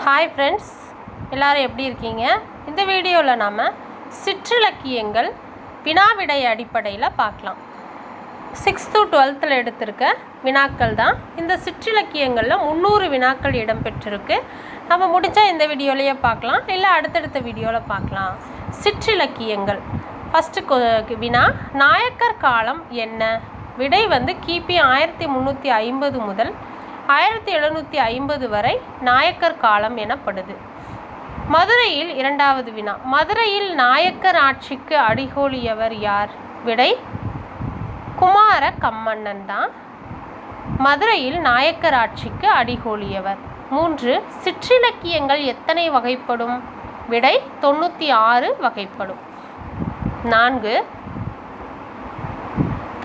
Hi friends, எல்லோரும் எப்படி இருக்கீங்க? இந்த வீடியோவில் நாம் சிற்றிலக்கியங்கள் வினாவிடை அடிப்படையில் பார்க்கலாம். 6th to 12th எடுத்திருக்க வினாக்கள் தான். இந்த சிற்றிலக்கியங்களில் 300 வினாக்கள் இடம்பெற்றிருக்கு. நம்ம முடிஞ்சால் இந்த வீடியோலையே பார்க்கலாம், இல்லை அடுத்தடுத்த வீடியோவில் பார்க்கலாம். சிற்றிலக்கியங்கள் ஃபஸ்ட்டு வினா, நாயக்கர் காலம் என்ன? விடை கிபி 1350 முதல் 1750 வரை நாயக்கர் காலம் எனப்படுது. மதுரையில் இரண்டாவது வினா, மதுரையில் நாயக்கர் ஆட்சிக்கு அடிகோலியவர் யார்? விடை குமார கம்மன்னன் தான் மதுரையில் நாயக்கர் ஆட்சிக்கு அடிகோலியவர். 3. சிற்றிலக்கியங்கள் எத்தனை வகைப்படும்? விடை 96 வகைப்படும். 4.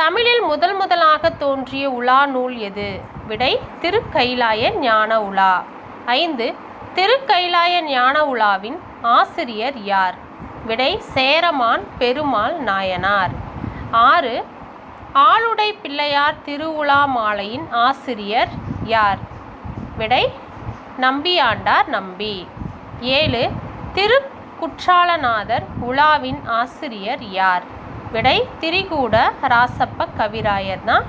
தமிழில் முதலாக தோன்றிய உலா நூல் எது? விடை திருக்கைலாய ஞான உலா. 5. திருக்கைலாய ஞான உலாவின் ஆசிரியர் யார்? விடை சேரமான் பெருமாள் நாயனார். 6. ஆளுடை பிள்ளையார் திருவுலா மாலையின் ஆசிரியர் யார்? விடை நம்பியாண்டார் நம்பி. 7. திருக்குற்றாலநாதர் உலாவின் ஆசிரியர் யார்? விடை திரிகூட ராசப்ப கவிராயர் தான்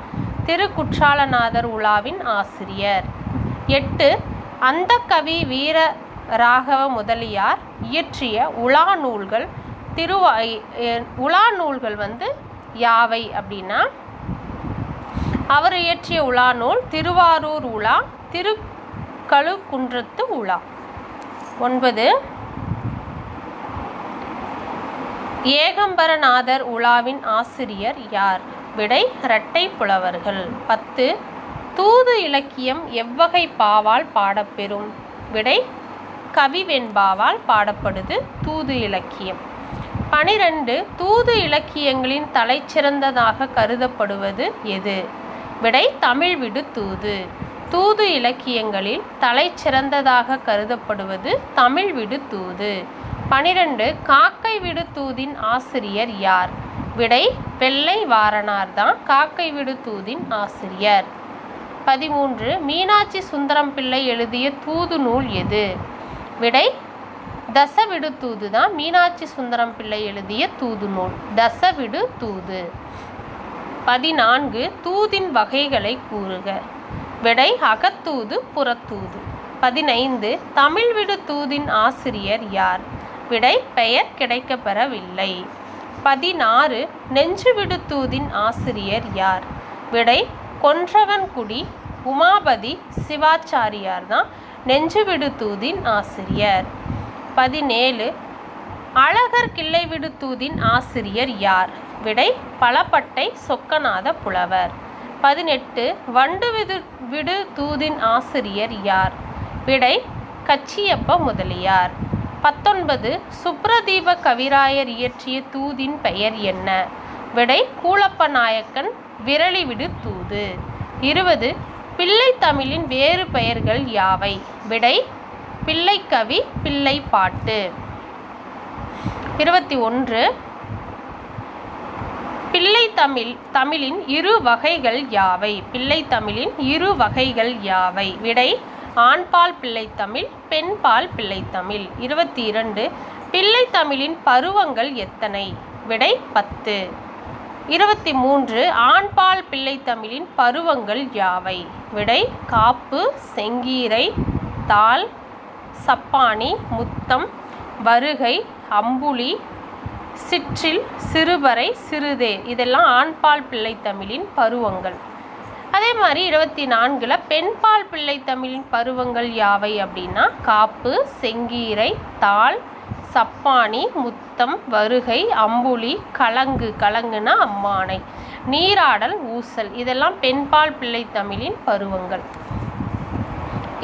திருக்குற்றாலநாதர் உலாவின் ஆசிரியர். 8. அந்த கவி வீர ராகவ முதலியார் இயற்றிய உலா நூல்கள் உலா நூல்கள் யாவை அப்படின்னா, அவர் இயற்றிய உலா நூல் திருவாரூர் உலா, திருக்கழுக்குன்றத்து உலா. 9. ஏகம்பரநாதர் உலாவின் ஆசிரியர் யார்? விடை இரட்டை புலவர்கள். 10. தூது இலக்கியம் எவ்வகை பாவால் பாடப்பெறும்? விடை கவிவெண்பாவால் பாடப்படுது தூது இலக்கியம். 12. தூது இலக்கியங்களின் தலைச்சிறந்ததாக கருதப்படுவது எது? விடை தமிழ் விடு தூது. தூது இலக்கியங்களில் தலைச்சிறந்ததாக கருதப்படுவது தமிழ் விடு தூது. 12. காக்கை விடு தூதின் ஆசிரியர் யார்? விடை வெள்ளை வாரணார் தான் காக்கை விடு தூதின் ஆசிரியர். 13. மீனாட்சி சுந்தரம் பிள்ளை எழுதிய தூது நூல் எது? விடை தசவிடு தூது தான் மீனாட்சி சுந்தரம் பிள்ளை எழுதிய தூது நூல் தசவிடு தூது. 14. தூதின் வகைகளை கூறுக. விடை அகத்தூது புறத்தூது. 15. தமிழ் விடு தூதின் ஆசிரியர் யார்? விடை பெயர் கிடைக்கப்பெறவில்லை. 16. நெஞ்சு விடு தூதின் ஆசிரியர் யார்? விடை கொன்றவன்குடி உமாபதி சிவாச்சாரியார் தான் நெஞ்சு விடு தூதின் ஆசிரியர். 17. அழகர் கிள்ளை விடு தூதின் ஆசிரியர் யார்? விடை பலப்பட்டை சொக்கநாத புலவர். 18. வண்டு விடு தூதின் ஆசிரியர் யார்? விடை கச்சியப்ப முதலியார். 19. சுப்ரதீப கவிராயர் இயற்றிய தூதின் பெயர் என்ன? விடை கூலப்ப நாயக்கன் விரலி விடு தூது. 20. பிள்ளை தமிழின் வேறு பெயர்கள் யாவை? விடை பிள்ளைக்கவி பிள்ளை பாட்டு. 21. பிள்ளை தமிழின் இரு வகைகள் யாவை? பிள்ளை தமிழின் இரு வகைகள் யாவை? விடை ஆண்பால் பிள்ளைத்தமிழ், பெண்பால் பிள்ளைத்தமிழ். 22. பிள்ளைத்தமிழின் பருவங்கள் எத்தனை? விடை 10. 23. ஆண்பால் பிள்ளைத்தமிழின் பருவங்கள் யாவை? விடை காப்பு, செங்கீரை, தாள், சப்பாணி, முத்தம், வருகை, அம்புலி, சிற்றில், சிறுபறை, சிறுதே. இதெல்லாம் ஆண்பால் பிள்ளைத்தமிழின் பருவங்கள். அதே மாதிரி 24. பெண்பால் பிள்ளைத்தமிழின் பருவங்கள் யாவை அப்படின்னா, காப்பு, செங்கீரை, தாள், சப்பானி, முத்தம், வருகை, அம்புலி, கலங்குனா அம்மானை, நீராடல், ஊசல். இதெல்லாம் பெண்பால் பிள்ளைத்தமிழின் பருவங்கள்.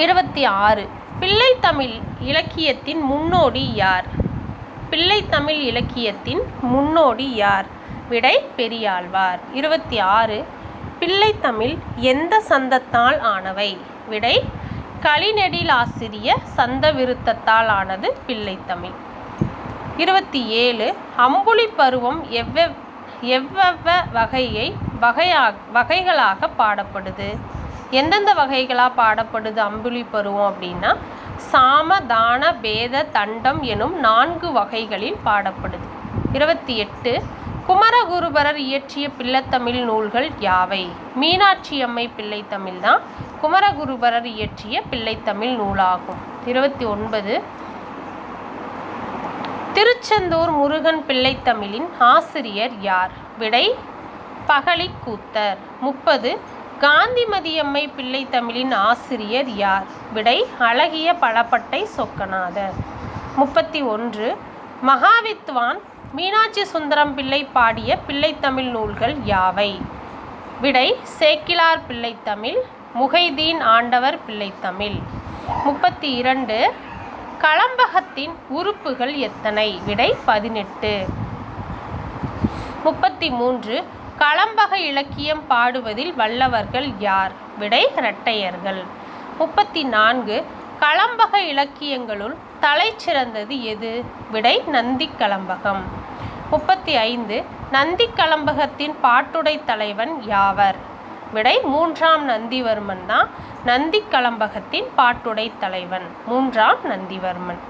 26. பிள்ளைத்தமிழ் இலக்கியத்தின் முன்னோடி யார்? பிள்ளைத்தமிழ் இலக்கியத்தின் முன்னோடி யார்? விடை பெரியாழ்வார். 26. பிள்ளைத்தமிழ் எந்த சந்தத்தால் ஆனவை? விடை கலிநெடிலாசிரிய சந்த விருத்தத்தால் ஆனது பிள்ளைத்தமிழ். 27. அம்புலி பருவம் எவ்வெவ்வ வகைகளாக பாடப்படுது? எந்தெந்த வகைகளாக பாடப்படுது அம்புலி பருவம் அப்படின்னா சாம தான பேத தண்டம் எனும் 4 வகைகளில் பாடப்படுது. 28 குமரகுருபரர் இயற்றிய பிள்ளைத்தமிழ் நூல்கள் யாவை? மீனாட்சி அம்மை பிள்ளைத்தமிழ் தான் குமரகுருபரர் இயற்றிய பிள்ளைத்தமிழ் நூலாகும். 29 திருச்செந்தூர் முருகன் பிள்ளைத்தமிழின் ஆசிரியர் யார்? விடை பகழிக்கூத்தர். 30 காந்திமதியம்மை பிள்ளைத்தமிழின் ஆசிரியர் யார்? விடை அழகிய பழப்பட்டை சொக்கநாதர். 31 மகாவித்வான் மீனாட்சி சுந்தரம் பிள்ளை பாடிய பிள்ளைத்தமிழ் நூல்கள் யாவை? விடை சேக்கிழார் பிள்ளைத்தமிழ், முகைதீன் ஆண்டவர் பிள்ளைத்தமிழ். 32 களம்பகத்தின் உறுப்புகள் எத்தனை? விடை 18. 33 களம்பக இலக்கியம் பாடுவதில் வல்லவர்கள் யார்? விடை இரட்டையர்கள். 34 களம்பக இலக்கியங்களுள் தலை சிறந்தது எது? விடை நந்தி களம்பகம். 35 நந்தி களம்பகத்தின் பாட்டுடை தலைவன் யாவர்? விடை 3ஆம் நந்திவர்மன் தான் நந்தி களம்பகத்தின் பாட்டுடை தலைவன். 3ஆம் நந்திவர்மன்.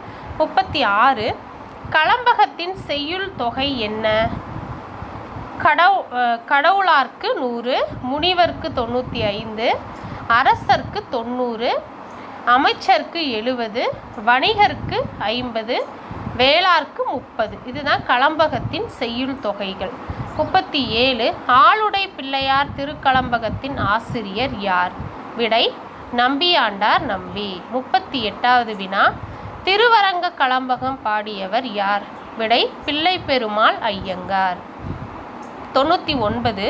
36 களம்பகத்தின் செய்யுள் தொகை என்ன? கடவுளார்க்கு 100, முனிவர்க்கு 95, அரசர்க்கு 90, அமைச்சர்க்கு 70, வணிகர்க்கு 50, வேளார்க்கு 30. இதுதான் களம்பகத்தின் செய்யுள் தொகைகள். 37 ஆளுடை பிள்ளையார் திருக்களம்பகத்தின் ஆசிரியர் யார்? விடை நம்பியாண்டார் நம்பி. 38வது வினா திருவரங்க களம்பகம் பாடியவர் யார்? விடை பிள்ளை பெருமாள் ஐயங்கார். 99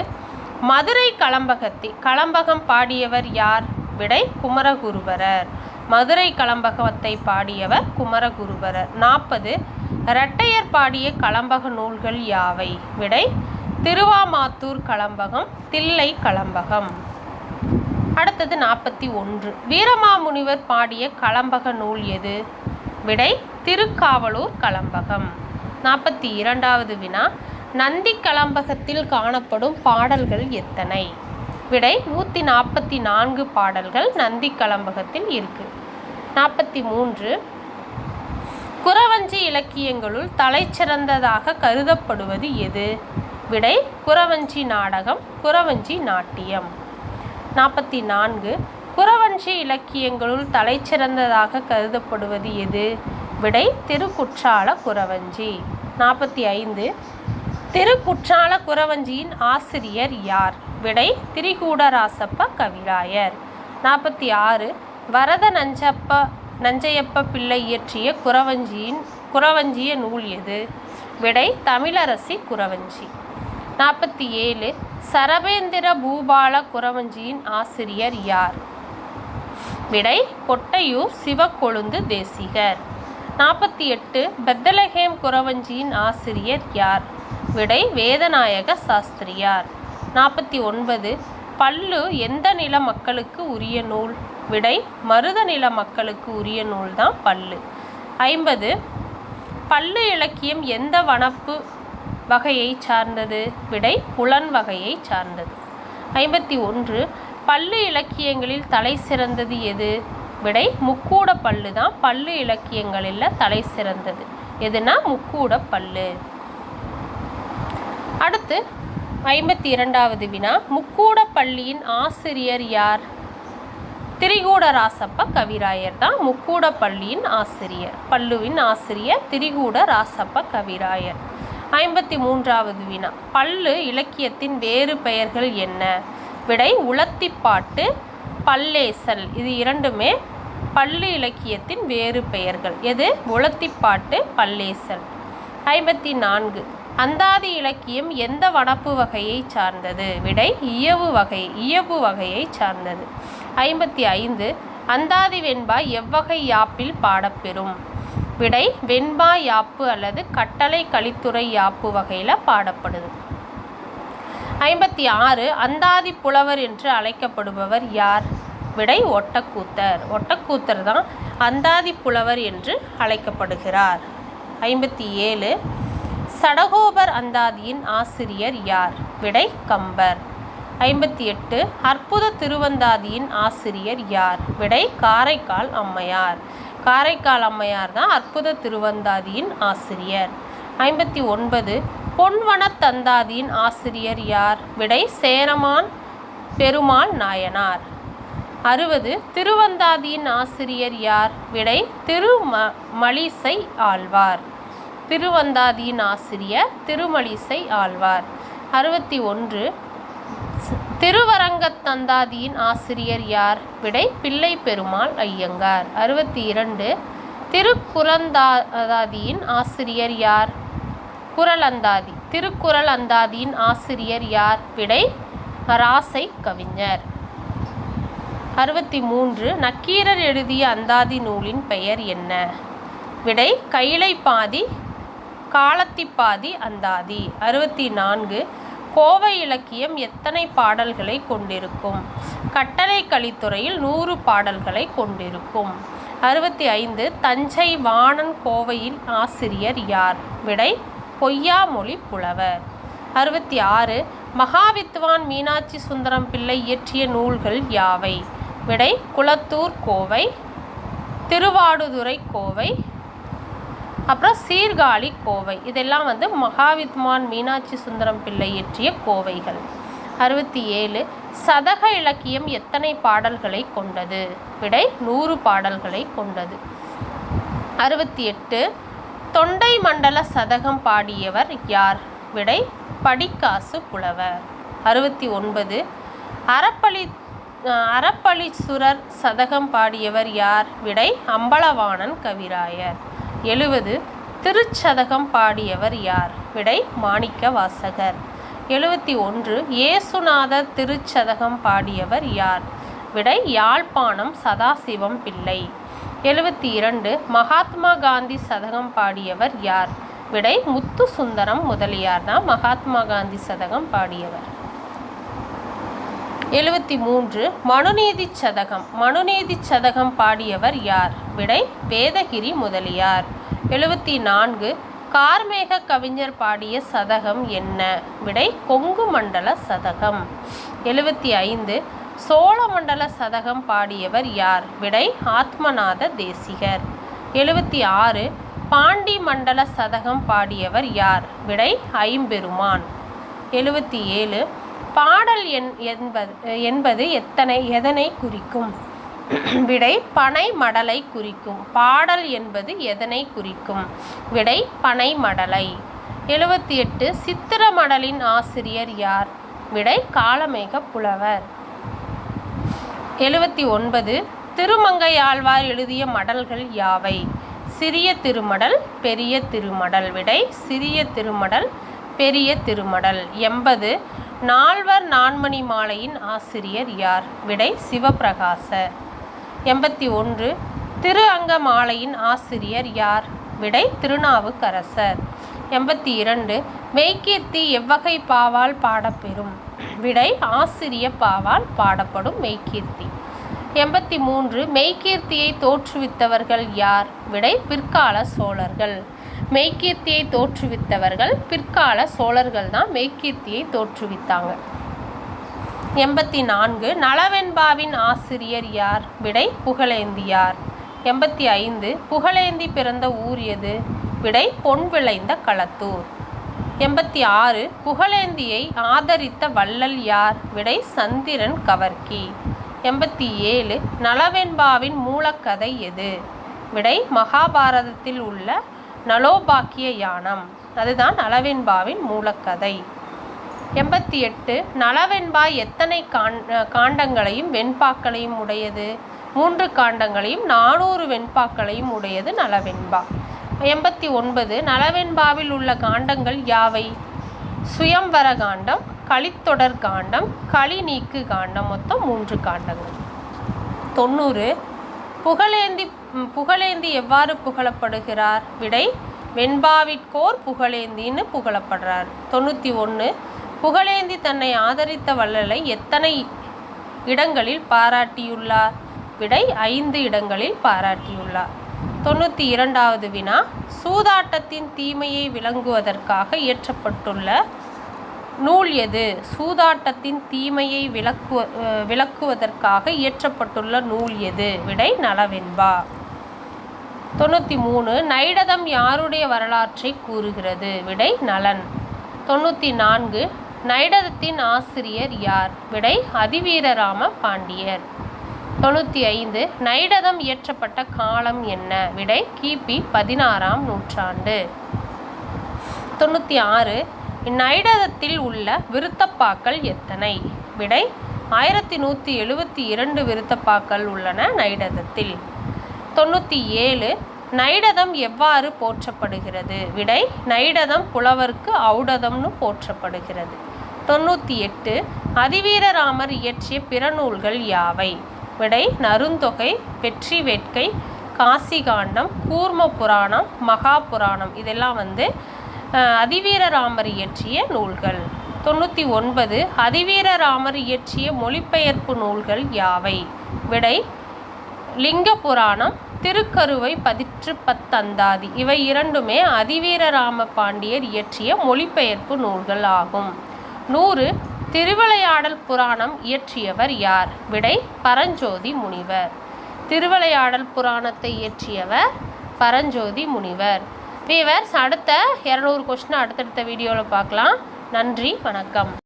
மதுரை களம்பகம் பாடியவர் யார்? விடை குமரகுருபரர். மதுரை களம்பகத்தை பாடியவர் குமரகுருபரர். 40 இரட்டையர் பாடிய களம்பக நூல்கள் யாவை? விடை திருவாமாத்தூர் களம்பகம், தில்லை களம்பகம். அடுத்தது 41 வீரமாமுனிவர் பாடிய களம்பக நூல் எது? விடை திருக்காவலூர் களம்பகம். 42வது வினா நந்தி களம்பகத்தில் காணப்படும் பாடல்கள் எத்தனை? விடை 144 பாடல்கள் நந்தி களம்பகத்தில் இருக்கு. 43 குறவஞ்சி இலக்கியங்களுள் தலை சிறந்ததாக கருதப்படுவது எது? விடை குறவஞ்சி நாடகம், குறவஞ்சி நாட்டியம். 44 குறவஞ்சி இலக்கியங்களுள் தலை சிறந்ததாக கருதப்படுவது எது? விடை திருக்குற்றால குறவஞ்சி. 45 திருக்குற்றால குறவஞ்சியின் ஆசிரியர் யார்? விடை திரிகூடராசப்ப கவிராயர். 46 வரத நஞ்சையப்ப பிள்ளை இயற்றிய குறவஞ்சிய நூல் எது? விடை தமிழரசி குறவஞ்சி. 47 சரபேந்திர பூபால குறவஞ்சியின் ஆசிரியர் யார்? விடை கொட்டையூர் சிவக்கொழுந்து தேசிகர். 48 பெத்தலகேம் குறவஞ்சியின் ஆசிரியர் யார்? விடை வேதநாயக சாஸ்திரியார். 49 பல்லு எந்த நில மக்களுக்கு உரிய நூல்? விடை மருத நில மக்களுக்கு உரிய நூல் தான் பல்லு. 50 பல்லு இலக்கியம் எந்த வனப்பு வகையை சார்ந்தது? விடை புலன் வகையை சார்ந்தது. 51 பல்லு இலக்கியங்களில் தலை சிறந்தது எது? விடை முக்கூட பல்லு தான் பல்லு இலக்கியங்களில் தலை சிறந்தது. எதுனா முக்கூட பல்லு. அடுத்து 52வது வினா முக்கூட பள்ளியின் ஆசிரியர் யார்? திரிகூடராசப்ப கவிராயர் தான் முக்கூட பள்ளியின் ஆசிரியர். பல்லுவின் ஆசிரியர் திரிகூடராசப்ப கவிராயர். 53வது வினா பல்லு இலக்கியத்தின் வேறு பெயர்கள் என்ன? விடை உலத்திப்பாட்டு, பல்லேசல். இது இரண்டுமே பல்லு இலக்கியத்தின் வேறு பெயர்கள். எது? உலத்திப்பாட்டு, பல்லேசல். 54 அந்தாதி இலக்கியம் எந்த வனப்பு வகையை சார்ந்தது? விடை இயபு வகையை சார்ந்தது. 55 அந்தாதி வெண்பா எவ்வகை யாப்பில் பாடப்பெறும்? விடை வெண்பா யாப்பு அல்லது கட்டளை கலித்துறை யாப்பு வகையில் பாடப்படுது. 56 அந்தாதி புலவர் என்று அழைக்கப்படுபவர் யார்? விடை ஒட்டக்கூத்தர். ஒட்டக்கூத்தர் தான் அந்தாதி புலவர் என்று அழைக்கப்படுகிறார். 57 சடகோபர் அந்தாதியின் ஆசிரியர் யார்? விடை கம்பர். 58 அற்புத திருவந்தாதியின் ஆசிரியர் யார்? விடை காரைக்கால் அம்மையார். காரைக்கால் அம்மையார் தான் அற்புத திருவந்தாதியின் ஆசிரியர். 59 பொன்வனத்தந்தாதியின் ஆசிரியர் யார்? விடை சேரமான் பெருமாள் நாயனார். 60 திருவந்தாதியின் ஆசிரியர் யார்? விடை திருமழிசை ஆழ்வார். திருவந்தாதியின் ஆசிரியர் திருமழிசை ஆழ்வார். 61 திருவரங்கத்தந்தாதியின் ஆசிரியர் யார்? விடை பிள்ளை பெருமாள் ஐயங்கார். 62 திருக்குறந்தாதியின் ஆசிரியர் யார்? குறளந்தாதி. திருக்குறள் அந்தாதியின் ஆசிரியர் யார்? விடை ராசை கவிஞர். 63 நக்கீரர் எழுதிய அந்தாதி நூலின் பெயர் என்ன? விடை கைலைப்பாதி காலத்திப்பாதி அந்தாதி. 64 கோவை இலக்கியம் எத்தனை பாடல்களை கொண்டிருக்கும்? கட்டளை கலித்துறையில் 100 பாடல்களை கொண்டிருக்கும். 65 தஞ்சை வாணன் கோவையின் ஆசிரியர் யார்? விடை பொய்யாமொழி புலவர். 66 மகாவித்வான் மீனாட்சி சுந்தரம் பிள்ளை இயற்றிய நூல்கள் யாவை? விடை குளத்தூர் கோவை, திருவாடுதுறை கோவை, அப்புறம் சீர்காழி கோவை. இதெல்லாம் மகாவித்வான் மீனாட்சி சுந்தரம் பிள்ளை இயற்றிய கோவைகள். 67 சதக இலக்கியம் எத்தனை பாடல்களை கொண்டது? விடை 100 பாடல்களை கொண்டது. 68 தொண்டை மண்டல சதகம் பாடியவர் யார்? விடை படிக்காசு புலவர். 69 அறப்பளிச்சுரர் சதகம் பாடியவர் யார்? விடை அம்பலவாணன் கவிராயர். 70 திருச்சதகம் பாடியவர் யார்? விடை மாணிக்க வாசகர். 71 இயேசுநாதர் திருச்சதகம் பாடியவர் யார்? விடை யாழ்ப்பாணம் சதாசிவம் பிள்ளை. 72 மகாத்மா காந்தி சதகம் பாடியவர் யார்? விடை முத்து சுந்தரம் முதலியார் தான் மகாத்மா காந்தி சதகம் பாடியவர். 73 மனுநீதி சதகம் பாடியவர் யார்? விடை வேதகிரி முதலியார். 74 கார்மேக கவிஞர் பாடிய சதகம் என்ன? விடை கொங்கு மண்டல சதகம். 75 சோழமண்டல சதகம் பாடியவர் யார்? விடை ஆத்மநாத தேசிகர். 76 பாண்டி மண்டல சதகம் பாடியவர் யார்? விடை ஐம்பெருமான். 77 பாடல் என்பது எதனை குறிக்கும்? விடை பனை மடலை குறிக்கும். பாடல் என்பது எதனை குறிக்கும்? விடை பனை மடலை. 78 சித்திர மடலின் ஆசிரியர் யார்? விடை காளமேக புலவர். 79 திருமங்கையாழ்வார் எழுதிய மடல்கள் யாவை? சிறிய திருமடல், பெரிய திருமடல். விடை சிறிய திருமடல், பெரிய திருமடல். 80 நால்வர் நான்மணி மாலையின் ஆசிரியர் யார்? விடை சிவபிரகாசர். 81 திரு அங்க மாலையின் ஆசிரியர் யார்? விடை திருநாவுக்கரசர். 82 மெய்கீர்த்தி எவ்வகை பாவால் பாடப்பெறும்? விடை ஆசிரிய பாவால் பாடப்படும் மெய்கீர்த்தி. 83 மெய்கீர்த்தியை தோற்றுவித்தவர்கள் யார்? விடை பிற்கால சோழர்கள். மெய்கீர்த்தியை தோற்றுவித்தவர்கள் பிற்கால சோழர்கள் தான் மெய்கீர்த்தியை தோற்றுவித்தாங்க. 84 நளவெண்பாவின் ஆசிரியர் யார்? விடை புகழேந்தியார். 85 புகழேந்தி பிறந்த ஊர் எது? விடை பொன் விளைந்த களத்தூர். 86 புகழேந்தியை ஆதரித்த வள்ளல் யார்? விடை சந்திரன் கவர்க்கி. 87 நளவெண்பாவின் மூலக்கதை எது? விடை மகாபாரதத்தில் உள்ள நலோபாக்கிய யானம், அதுதான் நளவெண்பாவின் மூலக்கதை. 88 நளவெண்பா எத்தனை காண்டங்களையும் வெண்பாக்களையும் உடையது? 3 காண்டங்களையும் 400 வெண்பாக்களையும் உடையது நளவெண்பா. 89 நளவெண்பாவில் உள்ள காண்டங்கள் யாவை? சுயம்வர காண்டம், கலித்தொடர் காண்டம், களி நீக்கு காண்டம். மொத்தம் 3 காண்டங்கள். 90 புகழேந்தி எவ்வாறு புகழப்படுகிறார்? விடை வெண்பாவிற்கோர் புகழேந்தின்னு புகழப்படுறார். 91 புகழேந்தி தன்னை ஆதரித்த வள்ளலை எத்தனை இடங்களில் பாராட்டியுள்ளார்? விடை 5 இடங்களில் பாராட்டியுள்ளார். 92வது வினா சூதாட்டத்தின் தீமையை விளங்குவதற்காக இயற்றப்பட்டுள்ள நூல் எது? சூதாட்டத்தின் தீமையை விளக்குவதற்காக இயற்றப்பட்டுள்ள நூல் எது? விடை நலவெண்பா. 93 நைடதம் யாருடைய வரலாற்றை கூறுகிறது? விடை நளன். 94 நைடதத்தின் ஆசிரியர் யார்? விடை அதிவீரராம பாண்டியர். 95 நைடதம் இயற்றப்பட்ட காலம் என்ன? விடை கிபி 16ஆம் நூற்றாண்டு. 96 இந்நைடதத்தில் உள்ள விருத்தப்பாக்கள் எத்தனை? விடை 1172 விருத்தப்பாக்கள் உள்ளன நைடதத்தில். 97 நைடதம் எவ்வாறு போற்றப்படுகிறது? விடை நைடதம் புலவர்க்கு ஔடதம்னு போற்றப்படுகிறது. 98 அதிவீரராமர் இயற்றிய பிற நூல்கள் யாவை? விடை நருந்தொகை, வெற்றி வேட்கை, காசிகாண்டம், கூர்ம புராணம், மகாபுராணம். இதெல்லாம் அதிவீரராமர் இயற்றிய நூல்கள். 99 அதிவீரராமர் இயற்றிய மொழிபெயர்ப்பு நூல்கள் யாவை? விடை லிங்க புராணம், திருக்கருவை பதிற்று பத்தந்தாதி. இவை இரண்டுமே அதிவீரராம பாண்டியர் இயற்றிய மொழிபெயர்ப்பு நூல்கள் ஆகும். 100 திருவிளையாடல் புராணம் இயற்றியவர் யார்? விடை பரஞ்சோதி முனிவர். திருவிளையாடல் புராணத்தை இயற்றியவர் பரஞ்சோதி முனிவர். வீவர்ஸ், அடுத்த 200 கொஸ்டின் அடுத்தடுத்த வீடியோவில் பார்க்கலாம். நன்றி, வணக்கம்.